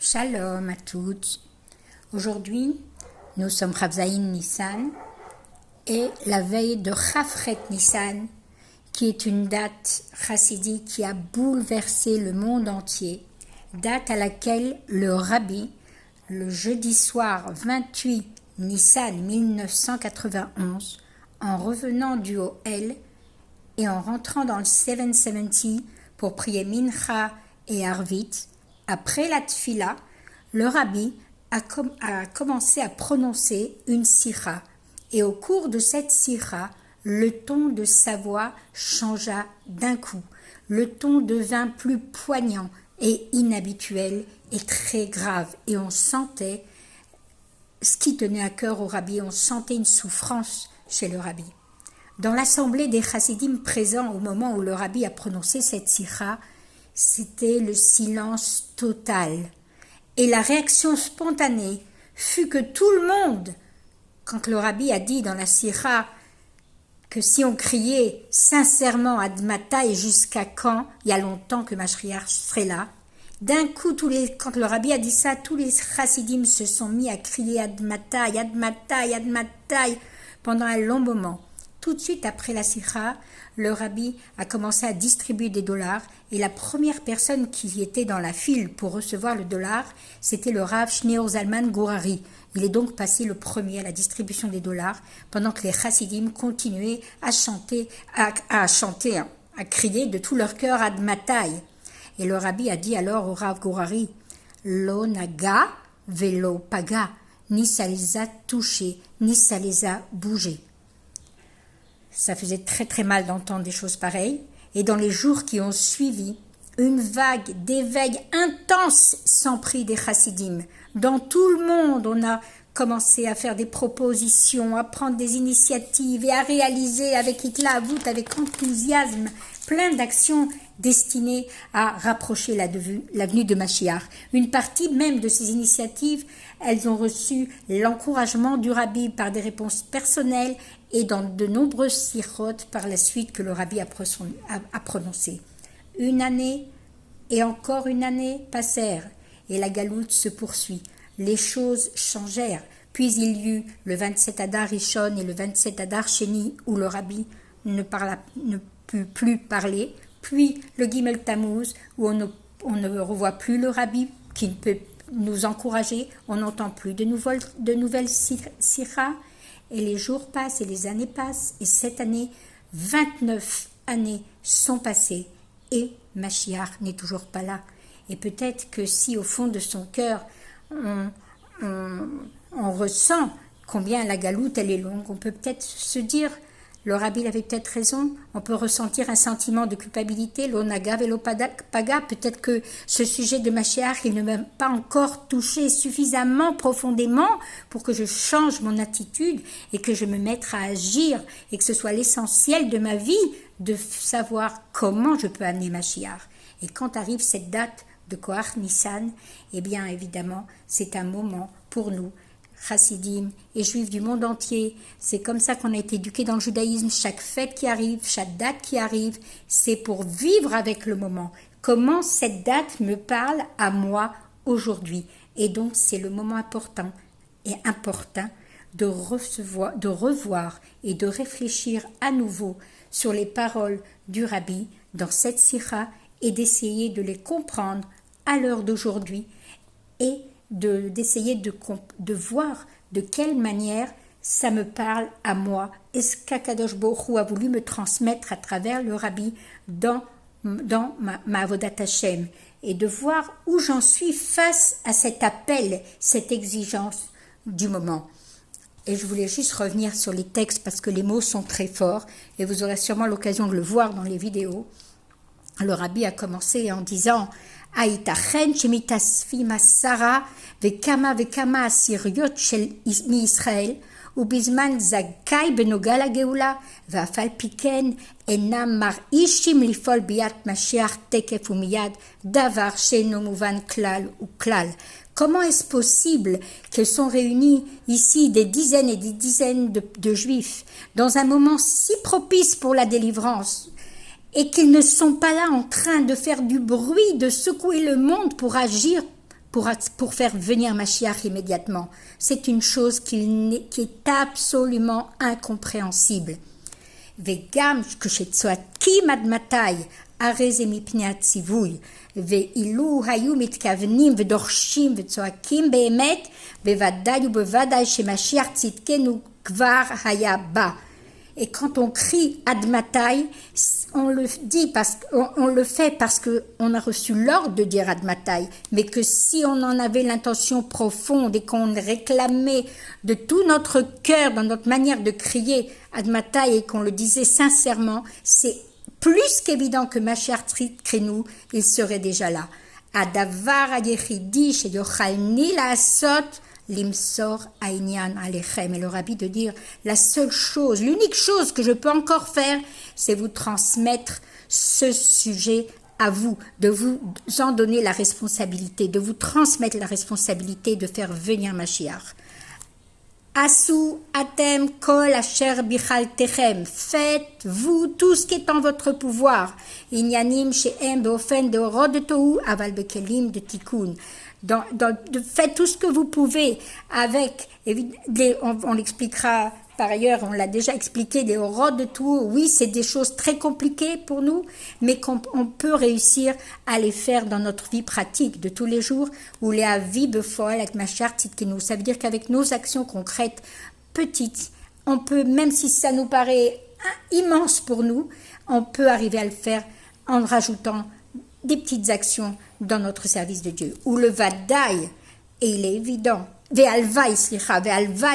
Shalom à toutes. Aujourd'hui, nous sommes Rav Zayin Nissan et la veille de Chafret Nissan, qui est une date chassidique qui a bouleversé le monde entier, date à laquelle le Rabbi, le jeudi soir 28 Nissan 1991, en revenant du Ohel et en rentrant dans le 770 pour prier Mincha et Arvit, après la tfila, le Rabbi a commencé à prononcer une sikha, et au cours de cette sikha, le ton de sa voix changea d'un coup. Le ton devint plus poignant et inhabituel et très grave, et on sentait ce qui tenait à cœur au Rabbi, on sentait une souffrance chez le Rabbi. Dans l'assemblée des chassidim présents au moment où le Rabbi a prononcé cette sikha, c'était le silence total. Et la réaction spontanée fut que tout le monde, quand le Rabbi a dit dans la sikha que si on criait sincèrement Admata et jusqu'à quand, il y a longtemps que Mashiach serait là, d'un coup, quand le Rabbi a dit ça, tous les chassidim se sont mis à crier Admata, Admata, Admata pendant un long moment. Tout de suite après la sikha, le Rabbi a commencé à distribuer des dollars et la première personne qui était dans la file pour recevoir le dollar, c'était le Rav Shneor Zalman Gourari. Il est donc passé le premier à la distribution des dollars pendant que les chassidim continuaient à chanter, à crier de tout leur cœur Admatai. Et le Rabbi a dit alors au Rav Gourari, Lo naga velo paga, ni ça les a touchés, ni ça les a bougés. Ça faisait très très mal d'entendre des choses pareilles. Et dans les jours qui ont suivi, une vague d'éveil intense s'emprit des chassidim. Dans tout le monde, on a commencé à faire des propositions, à prendre des initiatives et à réaliser avec éclat-voût, avec enthousiasme, plein d'actions destinées à rapprocher la venue de Mashiach. Une partie même de ces initiatives, elles ont reçu l'encouragement du Rabbi par des réponses personnelles et dans de nombreuses sikhot par la suite que le Rabbi a prononcées. Une année et encore une année passèrent et la galoute se poursuit. Les choses changèrent. Puis il y eut le 27 Adar Rishon et le 27 Adar Sheni où le Rabbi ne put plus parler. Puis le Gimel Tammuz où on ne revoit plus le Rabbi qui ne peut nous encourager. On n'entend plus de nouvelles sikha. Et les jours passent et les années passent. Et cette année, 29 années sont passées et Mashiach n'est toujours pas là. Et peut-être que si au fond de son cœur, on ressent combien la galoute elle est longue, on peut peut-être se dire, le Rabbi avait peut-être raison, on peut ressentir un sentiment de culpabilité, l'onaga et l'opaga, peut-être que ce sujet de Mashiach, il ne m'a pas encore touché suffisamment profondément pour que je change mon attitude et que je me mette à agir et que ce soit l'essentiel de ma vie de savoir comment je peux amener Mashiach. Et quand arrive cette date de Koach Nissan, eh bien évidemment, c'est un moment pour nous, chassidim et juifs du monde entier. C'est comme ça qu'on a été éduqués dans le judaïsme. Chaque fête qui arrive, chaque date qui arrive, c'est pour vivre avec le moment. Comment cette date me parle à moi aujourd'hui. Et donc c'est le moment important de revoir et de réfléchir à nouveau sur les paroles du Rabbi dans cette sikha et d'essayer de les comprendre à l'heure d'aujourd'hui et d'essayer de voir de quelle manière ça me parle à moi. Est-ce qu'Akadosh Baruch Hu a voulu me transmettre à travers le Rabbi dans ma Avodat Hashem et de voir où j'en suis face à cet appel, cette exigence du moment. Et je voulais juste revenir sur les textes parce que les mots sont très forts et vous aurez sûrement l'occasion de le voir dans les vidéos. Le Rabbi a commencé en disant Aïtachen shemitasfim asara vekama asiriot shel mi-Israël ובזמן זכאי בנוגע לגאולה, ואף על פי כן אינם מרעישים לפעול ביד משיח תקף ומיד, דבר שאינו מובן כלל וכלל. Comment est-ce possible que sont réunis ici des dizaines et des dizaines de juifs dans un moment si propice pour la délivrance et qu'ils ne sont pas là en train de faire du bruit, de secouer le monde pour agir pour faire venir Mashiach immédiatement. C'est une chose qui est absolument incompréhensible. וגם כשצועקים עד מתי, הרי זה מפני הציווי, ואילו היו מתכוונים ודורשים וצועקים באמת, בוודאי ובוודאי שמשיח צדקנו כבר היה בא. Et quand on crie ad matai, on le fait parce que on a reçu l'ordre de dire ad matai, mais que si on en avait l'intention profonde et qu'on réclamait de tout notre cœur, dans notre manière de crier ad matai et qu'on le disait sincèrement, c'est plus qu'évident que Mashiach Tzidkenu, il serait déjà là. Adavar hayechidi sheyochalni laasot Limsor Aïnian Alechem. Et le rabbi de dire, la seule chose, l'unique chose que je peux encore faire, c'est vous transmettre ce sujet à vous, de vous en donner la responsabilité, de vous transmettre la responsabilité de faire venir Mashiach. Asu atem kol asher bichaltechem. Faites-vous tout ce qui est en votre pouvoir. Inyanim she'em beofen de orod tohu aval bekelim de tikkun. Faites tout ce que vous pouvez avec, on l'expliquera par ailleurs, on l'a déjà expliqué, des horreurs de tout, oui, c'est des choses très compliquées pour nous, mais qu'on peut réussir à les faire dans notre vie pratique de tous les jours, ou les avis befol avec Mashiach Tzidkenu. Ça veut dire qu'avec nos actions concrètes, petites, on peut, même si ça nous paraît immense pour nous, on peut arriver à le faire en rajoutant des petites actions dans notre service de Dieu. Ou le vadaï, et il est évident, ve'alvaï,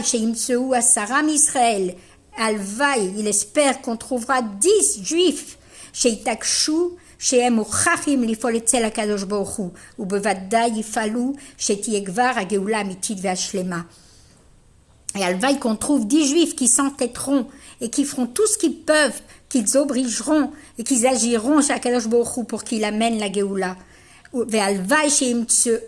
sheimtseu asaram Israël, alvaï, il espère qu'on trouvera 10 juifs, sheitakshu, shehem uchachim lifol etzel hakadosh baruch hu, ou bevadaï yifalu, shetiyeh gvar hageula amitit ve'ashlema. Et alvaï qu'on trouve 10 juifs qui s'entêteront et qui feront tout ce qu'ils peuvent, qu'ils obligeront et qu'ils agiront chez Akadosh Baruch Hu pour qu'il amène la Géoula. Ve'alvaï sheimtseu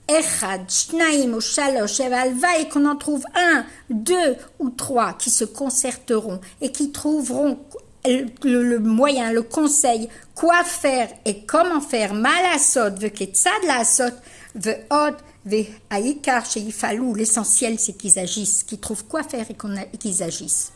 echad, shnaim ou shalosh, ve'alvaï qu'on en trouve 1, 2 ou 3 qui se concerteront et qui trouveront le moyen, le conseil, quoi faire et comment faire, malasot, ve'ketzad lasot, ve'od, ve'aikar sheifalou, l'essentiel c'est qu'ils agissent, qu'ils trouvent quoi faire et qu'ils agissent.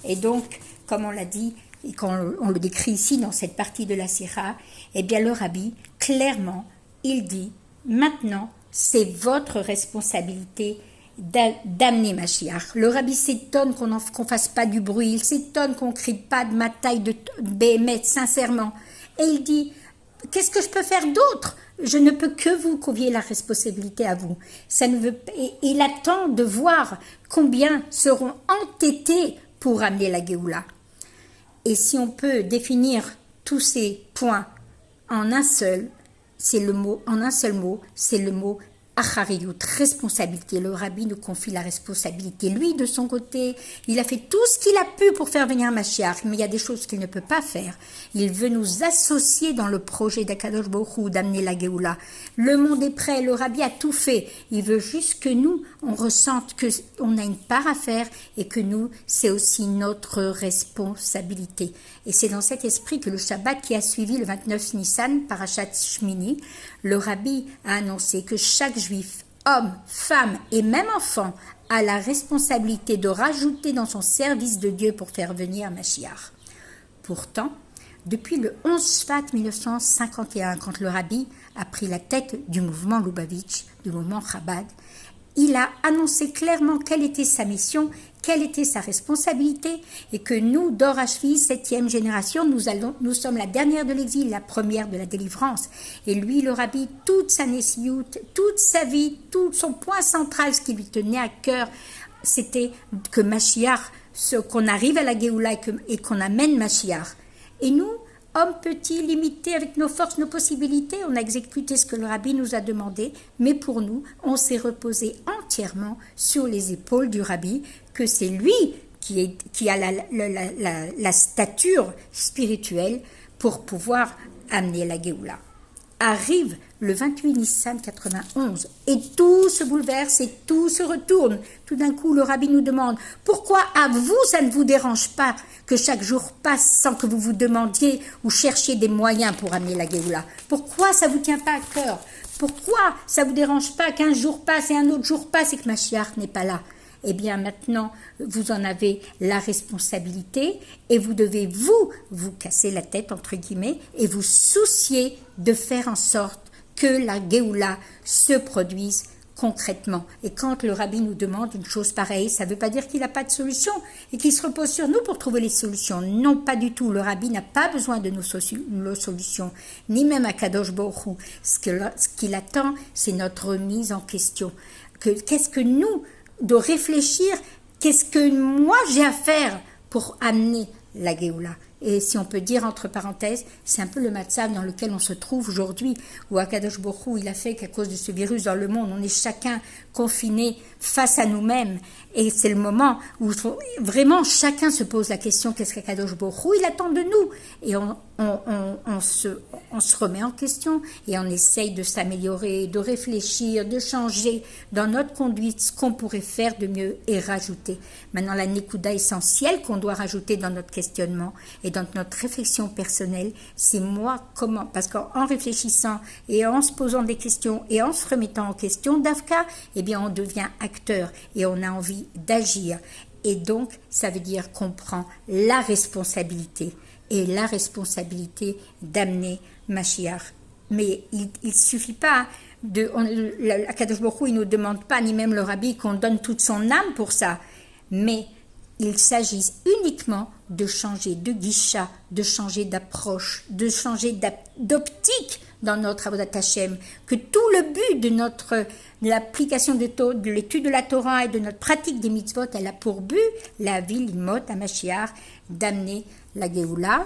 Et donc, comme on l'a dit, et qu'on le décrit ici dans cette partie de la Sira, eh bien le rabbi, clairement, il dit, maintenant, c'est votre responsabilité d'amener Mashiach. Le rabbi s'étonne qu'on fasse pas du bruit, il s'étonne qu'on crie pas de mataille, de béhémet, sincèrement. Et il dit, qu'est-ce que je peux faire d'autre? Je ne peux que vous confier la responsabilité à vous. Et il attend de voir combien seront entêtés pour amener la Géoula. Et si on peut définir tous ces points en un seul, c'est le mot achariyut, responsabilité. Le rabbi nous confie la responsabilité. Lui, de son côté, il a fait tout ce qu'il a pu pour faire venir Mashiach, mais il y a des choses qu'il ne peut pas faire. Il veut nous associer dans le projet d'Akadosh Baruch Hu, d'amener la Géoula. Le monde est prêt, le rabbi a tout fait. Il veut juste que nous, on ressente qu'on a une part à faire et que nous, c'est aussi notre responsabilité. Et c'est dans cet esprit que le Shabbat qui a suivi le 29 Nissan, Parashat Shmini, le rabbi a annoncé que chaque juif, homme, femme et même enfant a la responsabilité de rajouter dans son service de Dieu pour faire venir Mashiach. Pourtant, depuis le 11 Shvat 1951, quand le rabbi a pris la tête du mouvement Lubavitch, du mouvement Chabad, il a annoncé clairement quelle était sa mission, quelle était sa responsabilité, et que nous, Dor Hashvi, 7e génération, nous sommes la dernière de l'exil, la première de la délivrance. Et lui, le rabbi, toute sa nessiout, toute sa vie, tout son point central, ce qui lui tenait à cœur, c'était que Mashiach, qu'on arrive à la Géoula et qu'on amène Mashiach. Et nous, hommes petits, limités, avec nos forces, nos possibilités, on a exécuté ce que le rabbi nous a demandé, mais pour nous, on s'est reposé entièrement sur les épaules du rabbi, que c'est lui qui a la stature spirituelle pour pouvoir amener la Géoula. Arrive le 28 Nissan 91 et tout se bouleverse et tout se retourne. Tout d'un coup, le rabbi nous demande « Pourquoi à vous, ça ne vous dérange pas que chaque jour passe sans que vous vous demandiez ou cherchiez des moyens pour amener la Géoula? Pourquoi ça ne vous tient pas à cœur? Pourquoi ça vous dérange pas qu'un jour passe et un autre jour passe et que Mashiach n'est pas là? Eh bien maintenant, vous en avez la responsabilité et vous devez vous casser la tête, entre guillemets, et vous soucier de faire en sorte que la Géoula se produise concrètement. Et quand le rabbi nous demande une chose pareille, ça ne veut pas dire qu'il n'a pas de solution et qu'il se repose sur nous pour trouver les solutions. Non, pas du tout. Le rabbi n'a pas besoin de nos solutions, ni même à Kadosh Baruch Hu. Ce qu'il attend, c'est notre remise en question. Qu'est-ce que nous, de réfléchir, qu'est-ce que moi j'ai à faire pour amener la Géoula? Et si on peut dire entre parenthèses, c'est un peu le matzav dans lequel on se trouve aujourd'hui, où Akadosh Baruch Hu, il a fait qu'à cause de ce virus dans le monde, on est chacun confiné face à nous-mêmes. Et c'est le moment où vraiment chacun se pose la question, qu'est-ce qu'Akadosh Baruch Hu, il attend de nous? Et on se remet en question et on essaye de s'améliorer, de réfléchir, de changer dans notre conduite ce qu'on pourrait faire de mieux et rajouter. Maintenant, la nekuda essentielle qu'on doit rajouter dans notre questionnement et dans notre réflexion personnelle, c'est moi comment, parce qu'en réfléchissant et en se posant des questions et en se remettant en question, Dafka, eh bien on devient acteur et on a envie d'agir. Et donc, ça veut dire qu'on prend la responsabilité et la responsabilité d'amener Mashiach. Mais il ne suffit pas Akadosh Baruch Hu, il ne nous demande pas, ni même le rabbi, qu'on donne toute son âme pour ça. Mais il s'agit uniquement de changer de guisha, de changer d'approche, de changer d'optique dans notre Avodat Hashem, que tout le but de l'application de l'étude de la Torah et de notre pratique des mitzvot, elle a pour but, la ville mot à Mashiach, d'amener la Géoula.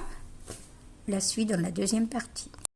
La suite dans la deuxième partie.